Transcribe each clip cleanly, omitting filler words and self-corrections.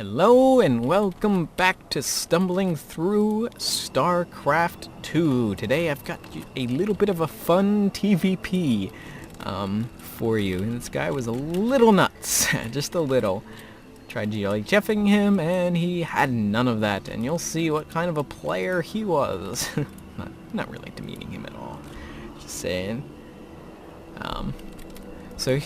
Hello and welcome back to Stumbling Through Starcraft 2. Today I've got a little bit of a fun TVP for you. And this guy was a little nuts, just a little. Tried jeffing him and he had none of that. And you'll see what kind of a player he was. not really demeaning him at all. Just saying. So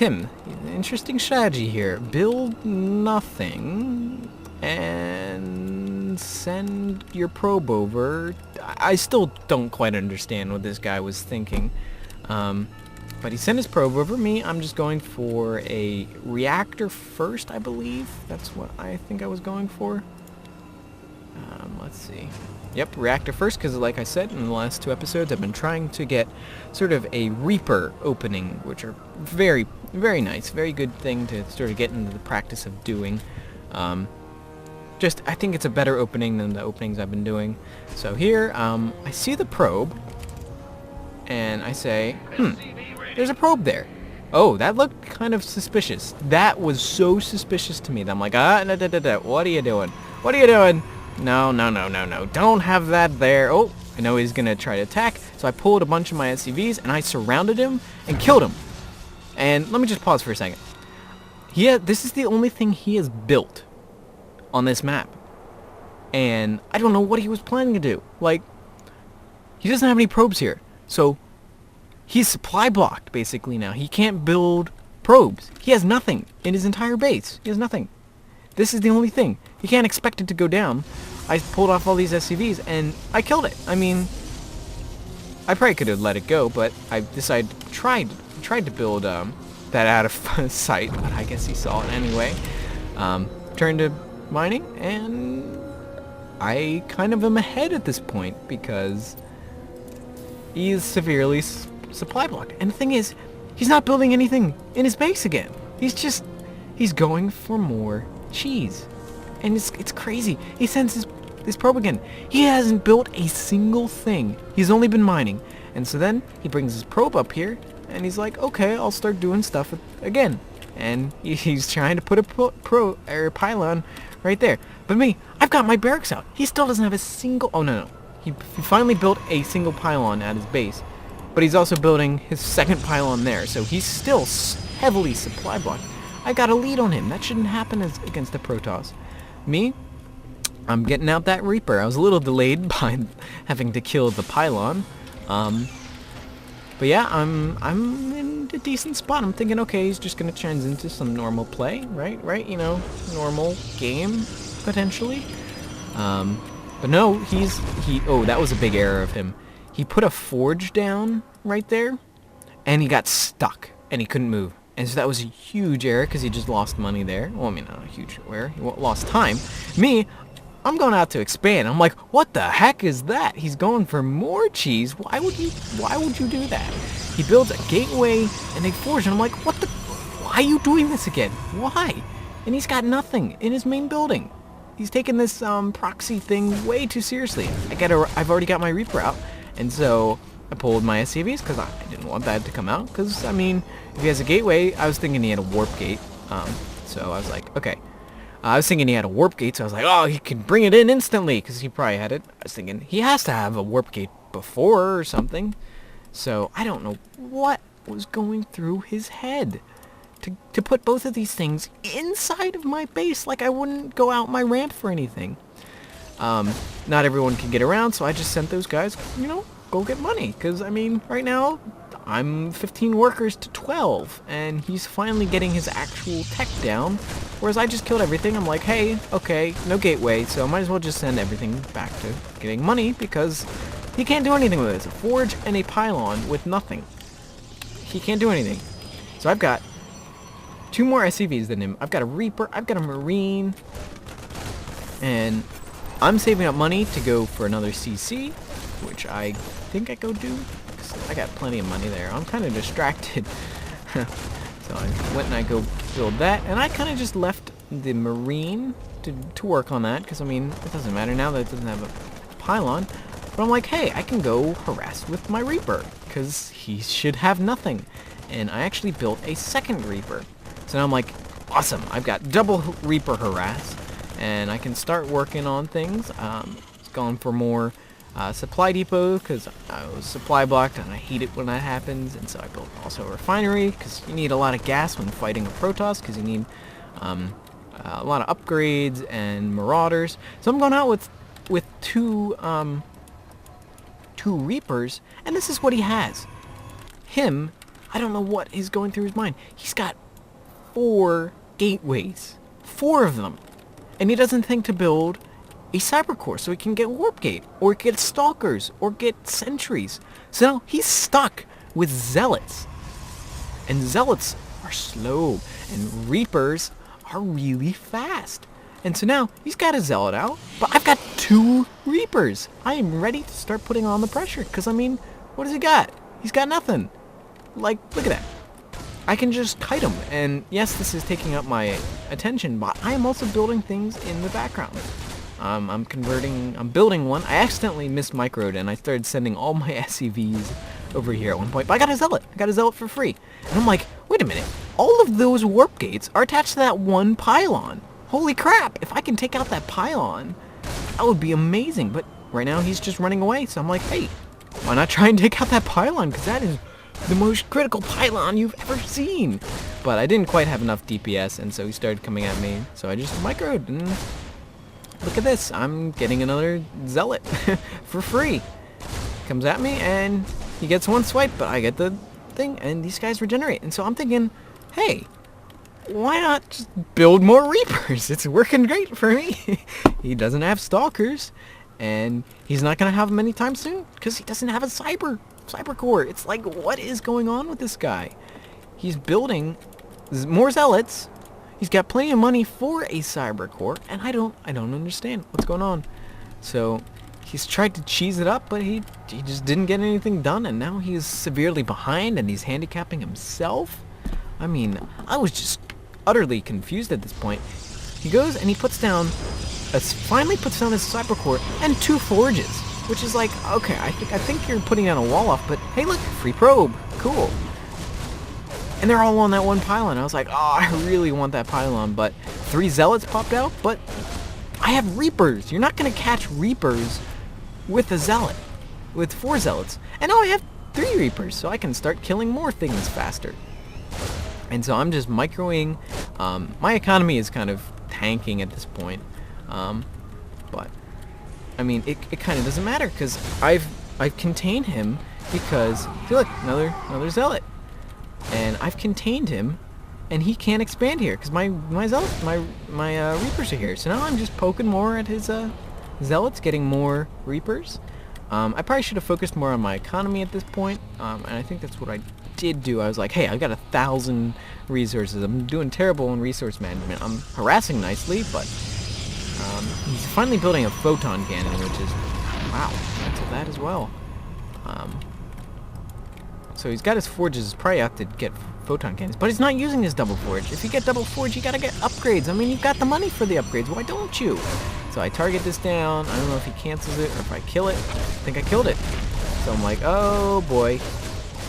interesting strategy here. Build nothing and send your probe over. I still don't quite understand what this guy was thinking. But he sent his probe over. Me, I'm just going for a reactor first, I believe. That's what I think I was going for. Let's see. Yep, reactor first, because like I said in the last two episodes, I've been trying to get sort of a Reaper opening, which are very, very nice, very good thing to sort of get into the practice of doing. I think it's a better opening than the openings I've been doing. So here, I see the probe, and I say, there's a probe there. Oh, that looked kind of suspicious. That was so suspicious to me that I'm like, what are you doing? What are you doing? No. Don't have that there. Oh, I know he's going to try to attack. So I pulled a bunch of my SCVs and I surrounded him and killed him. And let me just pause for a second. This is the only thing he has built on this map. And I don't know what he was planning to do. Like, he doesn't have any probes here. So he's supply blocked basically now. He can't build probes. He has nothing in his entire base. He has nothing. This is the only thing. You can't expect it to go down. I pulled off all these SCVs and I killed it. I mean, I probably could have let it go, but I decided tried to build that out of sight, but I guess he saw it anyway. Turned to mining, and I kind of am ahead at this point because he is severely supply blocked. And the thing is, he's not building anything in his base again. He's going for more cheese. And it's crazy. He sends his probe again. He hasn't built a single thing. He's only been mining. And so then he brings his probe up here and he's like, okay, I'll start doing stuff again. And he's trying to put a pylon right there. But me, I've got my barracks out. He still doesn't have a single... Oh, no. He finally built a single pylon at his base. But he's also building his second pylon there. So he's still heavily supply blocked. I got a lead on him. That shouldn't happen against the Protoss. Me, I'm getting out that Reaper. I was a little delayed by having to kill the pylon. But yeah, I'm in a decent spot. I'm thinking, okay, he's just going to change into some normal play, right? You know, normal game, potentially. But no, oh, that was a big error of him. He put a forge down right there, and he got stuck, and he couldn't move. And so that was a huge error because he just lost money there. Well, I mean, not a huge error. He lost time. Me, I'm going out to expand. I'm like, what the heck is that? He's going for more cheese. Why would you do that? He builds a gateway and a forge, and I'm like, why are you doing this again? Why? And he's got nothing in his main building. He's taking this proxy thing way too seriously. I've already got my Reaper out, and so I pulled my SCVs because I didn't want that to come out. Because, I mean, if he has a gateway, I was thinking he had a warp gate. So I was like, okay. I was thinking he had a warp gate, so I was like, oh, he can bring it in instantly because he probably had it. I was thinking he has to have a warp gate before or something. So I don't know what was going through his head to put both of these things inside of my base like I wouldn't go out my ramp for anything. Not everyone can get around, so I just sent those guys, go get money. Because, I mean, right now, I'm 15 workers to 12, and he's finally getting his actual tech down, whereas I just killed everything. I'm like, hey, okay, no gateway, so I might as well just send everything back to getting money, because he can't do anything with this. A forge and a pylon with nothing. He can't do anything. So I've got 2 more SCVs than him. I've got a Reaper, I've got a Marine, and I'm saving up money to go for another CC, which I think I go do. I got plenty of money there. I'm kind of distracted. So I went and I go build that, and I kind of just left the Marine to work on that, because I mean, it doesn't matter now that it doesn't have a pylon. But I'm like, hey, I can go harass with my Reaper, because he should have nothing. And I actually built a second Reaper. So now I'm like, awesome, I've got double Reaper harass. and I can start working on things. Going for more supply depot because I was supply blocked and I hate it when that happens, and so I built also a refinery because you need a lot of gas when fighting a Protoss because you need a lot of upgrades and marauders. So I'm going out with two Reapers, and this is what he has. Him, I don't know what is going through his mind. He's got 4 gateways, 4 of them, and he doesn't think to build a cyber core so he can get warp gate or get stalkers or get sentries. So now he's stuck with zealots, and zealots are slow and reapers are really fast. And so now he's got a zealot out, but I've got 2 reapers. I am ready to start putting on the pressure because, I mean, what does he got? He's got nothing. Like, look at that. I can just kite him, and yes, this is taking up my attention, but I am also building things in the background. I'm building one. I accidentally mismicroed, and I started sending all my SCVs over here at one point, but I got a zealot. I got a zealot for free. And I'm like, wait a minute. All of those warp gates are attached to that one pylon. Holy crap, if I can take out that pylon, that would be amazing. But right now, he's just running away, so I'm like, hey, why not try and take out that pylon, because that is the most critical pylon you've ever seen. But I didn't quite have enough DPS, and so he started coming at me. So I just microed, and look at this. I'm getting another zealot for free. Comes at me, and he gets one swipe, but I get the thing, and these guys regenerate. And so I'm thinking, hey, why not just build more Reapers? It's working great for me. He doesn't have stalkers, and he's not going to have them anytime soon, because he doesn't have a cyber core. It's like, what is going on with this guy? He's building more zealots. He's got plenty of money for a cyber core, and I don't understand what's going on. So he's tried to cheese it up, but he just didn't get anything done, and now he's severely behind, and he's handicapping himself. I mean, I was just utterly confused at this point. He goes and he finally puts down his cyber core and 2 forges, which is like, okay, I think you're putting down a wall off, but hey, look, free probe, cool. And they're all on that one pylon. I was like, oh, I really want that pylon, but 3 zealots popped out, but I have reapers. You're not going to catch reapers with a zealot, with 4 zealots. And now I have 3 reapers, so I can start killing more things faster. And so I'm just microing. My economy is kind of tanking at this point. But, I mean, it kind of doesn't matter, because I've contained him, because, see, look, another zealot. And I've contained him, and he can't expand here because my zealots, my reapers are here. So now I'm just poking more at his zealots, getting more reapers. I probably should have focused more on my economy at this point, and I think that's what I did do. I was like, hey, I've got 1,000 resources. I'm doing terrible in resource management. I'm harassing nicely, but he's finally building a photon cannon, which is, wow, that's that as well. So he's got his forges, probably out to get photon cannons, but he's not using his double forge. If you get double forge, you gotta get upgrades. I mean, you've got the money for the upgrades. Why don't you? So I target this down. I don't know if he cancels it or if I kill it. I think I killed it. So I'm like, oh boy,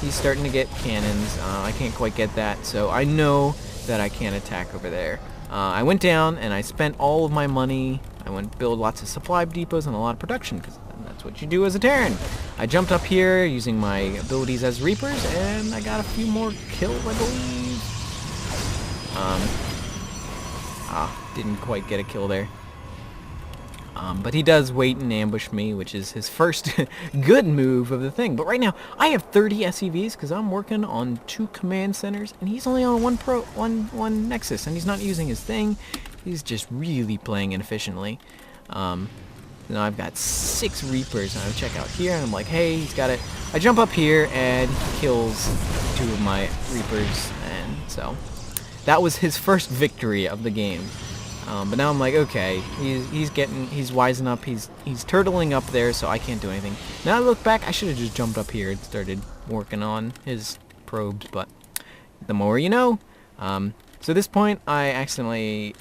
he's starting to get cannons. I can't quite get that, so I know that I can't attack over there. I went down and I spent all of my money. I went to build lots of supply depots and a lot of production, because that's what you do as a Terran. I jumped up here using my abilities as Reapers, and I got a few more kills, I believe. Didn't quite get a kill there. But he does wait and ambush me, which is his first good move of the thing. But right now, I have 30 SCVs because I'm working on 2 command centers, and he's only on one Nexus, and he's not using his thing. He's just really playing inefficiently. Now I've got 6 Reapers, and I check out here, and I'm like, hey, he's got it. I jump up here, and he kills 2 of my Reapers, and so that was his first victory of the game. But now I'm like, okay, he's wising up, he's turtling up there, so I can't do anything. Now I look back, I should have just jumped up here and started working on his probes, but the more you know. So at this point, I accidentally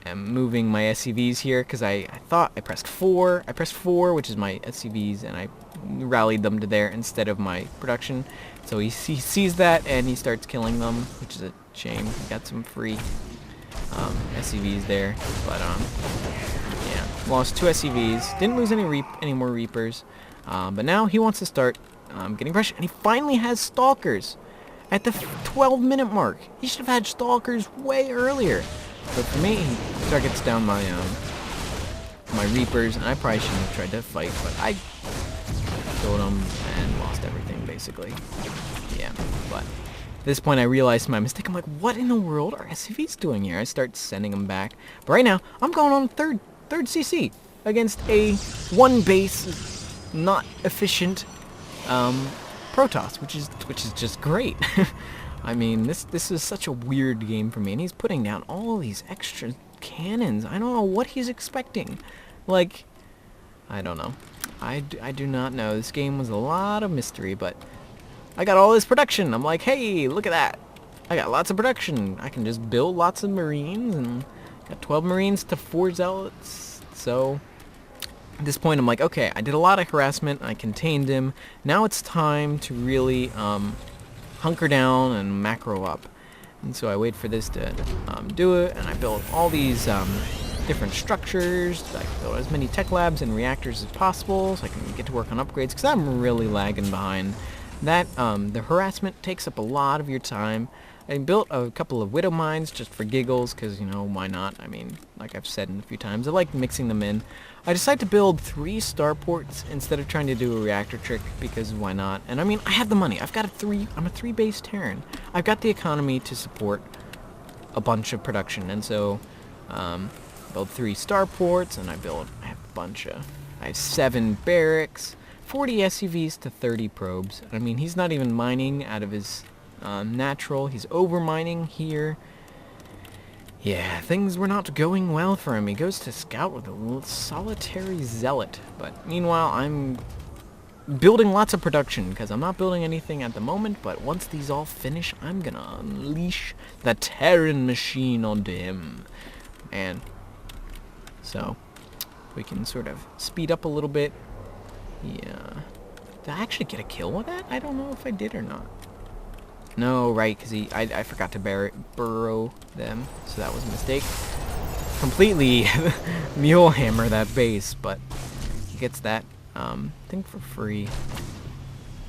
am moving my SCVs here, because I thought I pressed 4. I pressed 4, which is my SCVs, and I rallied them to there instead of my production. So he sees that, and he starts killing them, which is a shame. He got some free. SCVs there, but yeah, lost 2 SCVs, didn't lose any more Reapers, but now he wants to start getting pressure, and he finally has Stalkers at the 12-minute mark. He should have had Stalkers way earlier, but for me, he targets down my my Reapers, and I probably shouldn't have tried to fight, but I killed him and lost everything basically. Yeah, but at this point I realized my mistake. I'm like, what in the world are SCVs doing here? I start sending them back. But right now, I'm going on third CC against a 1 base, not efficient Protoss, which is just great. I mean, this is such a weird game for me, and he's putting down all these extra cannons. I don't know what he's expecting. Like, I don't know. I do not know. This game was a lot of mystery, but I got all this production. I'm like, hey, look at that. I got lots of production. I can just build lots of Marines, and got 12 Marines to 4 Zealots. So at this point, I'm like, okay, I did a lot of harassment. I contained him. Now it's time to really hunker down and macro up. And so I wait for this to do it, and I build all these different structures. I build as many tech labs and reactors as possible so I can get to work on upgrades, because I'm really lagging behind. That the harassment takes up a lot of your time. I built a couple of Widow Mines just for giggles, because, you know, why not? I mean, like I've said a few times, I like mixing them in. I decided to build 3 starports instead of trying to do a reactor trick, because why not? And I mean, I have the money. I've got I'm a 3 base Terran. I've got the economy to support a bunch of production, and so build 3 starports, and I have a bunch of, I have 7 barracks, 40 SCVs to 30 probes. I mean, he's not even mining out of his natural. He's over mining here. Yeah, things were not going well for him. He goes to scout with a solitary zealot. But meanwhile, I'm building lots of production, because I'm not building anything at the moment, but once these all finish, I'm gonna unleash the Terran machine onto him. And so we can sort of speed up a little bit. Yeah. Did I actually get a kill with that? I don't know if I did or not. No, right, because I forgot to burrow them, so that was a mistake. Completely mule hammer that base, but he gets that, I think for free.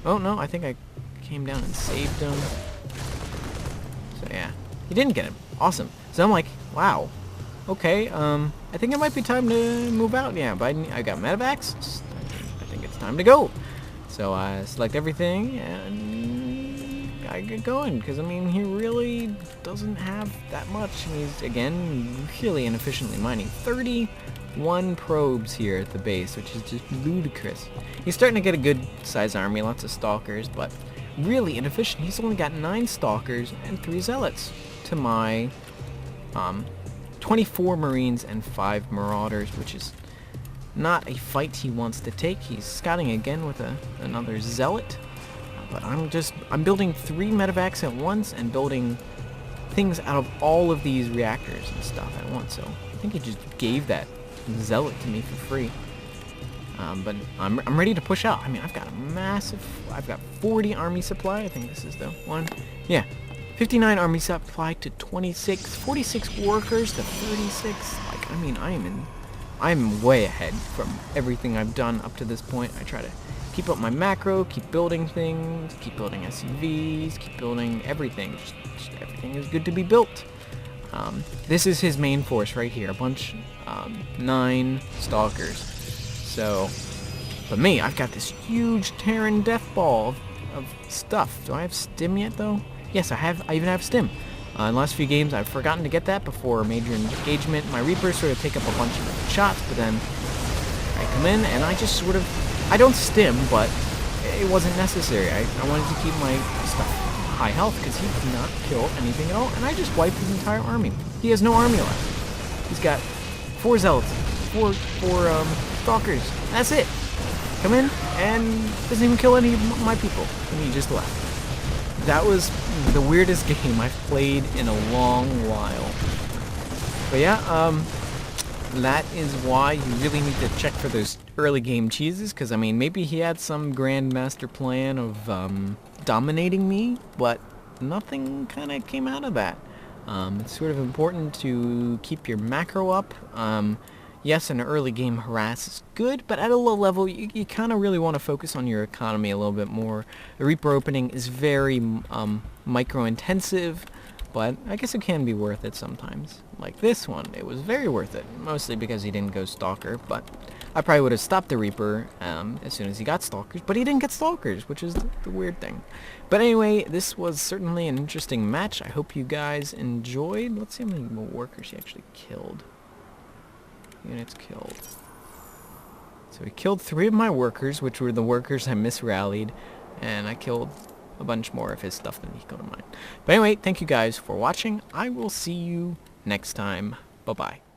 Oh, no, I think I came down and saved him. So, yeah. He didn't get him. Awesome. So I'm like, wow. Okay, I think it might be time to move out. Yeah, but I got medevacs. I think it's time to go. So I select everything, and I get going, because I mean, he really doesn't have that much, and he's again really inefficiently mining. 31 probes here at the base, which is just ludicrous. He's starting to get a good size army, lots of stalkers, but really inefficient. He's only got 9 stalkers and 3 zealots to my 24 marines and 5 marauders, which is not a fight he wants to take. He's scouting again with another zealot. But I'm building 3 medevacs at once, and building things out of all of these reactors and stuff at once. So I think he just gave that zealot to me for free. But I'm ready to push out. I mean, I've got 40 army supply. I think this is the one. Yeah. 59 army supply to 26, 46 workers to 36. Like, I mean, I'm way ahead from everything I've done up to this point. I try to keep up my macro, keep building things, keep building SCVs, keep building everything. Just everything is good to be built. This is his main force right here. A bunch, 9 stalkers. So, but me, I've got this huge Terran death ball of stuff. Do I have stim yet, though? Yes, I even have stim. In the last few games, I've forgotten to get that before a major engagement. My Reapers sort of take up a bunch of shots, but then I come in and I just sort of, I don't stim, but it wasn't necessary. I wanted to keep my stuff high health, because he did not kill anything at all, and I just wiped his entire army. He has no army left. He's got 4 zealots, 4 stalkers. That's it. Come in and doesn't even kill any of my people, and he just left. That was the weirdest game I've played in a long while. But yeah, that is why you really need to check for those early game cheeses, because I mean, maybe he had some grand master plan of dominating me, but nothing kind of came out of that. It's sort of important to keep your macro up. Yes, an early game harass is good, but at a low level, you kind of really want to focus on your economy a little bit more. The Reaper opening is very micro-intensive, but I guess it can be worth it sometimes. Like this one, it was very worth it, mostly because he didn't go Stalker, but I probably would have stopped the Reaper as soon as he got Stalkers, but he didn't get Stalkers, which is the weird thing. But anyway, this was certainly an interesting match. I hope you guys enjoyed. Let's see how many more workers he actually killed. Units killed. So he killed 3 of my workers, which were the workers I misrallied, and I killed a bunch more of his stuff than he killed of mine. But anyway, thank you guys for watching. I will see you next time. Bye-bye.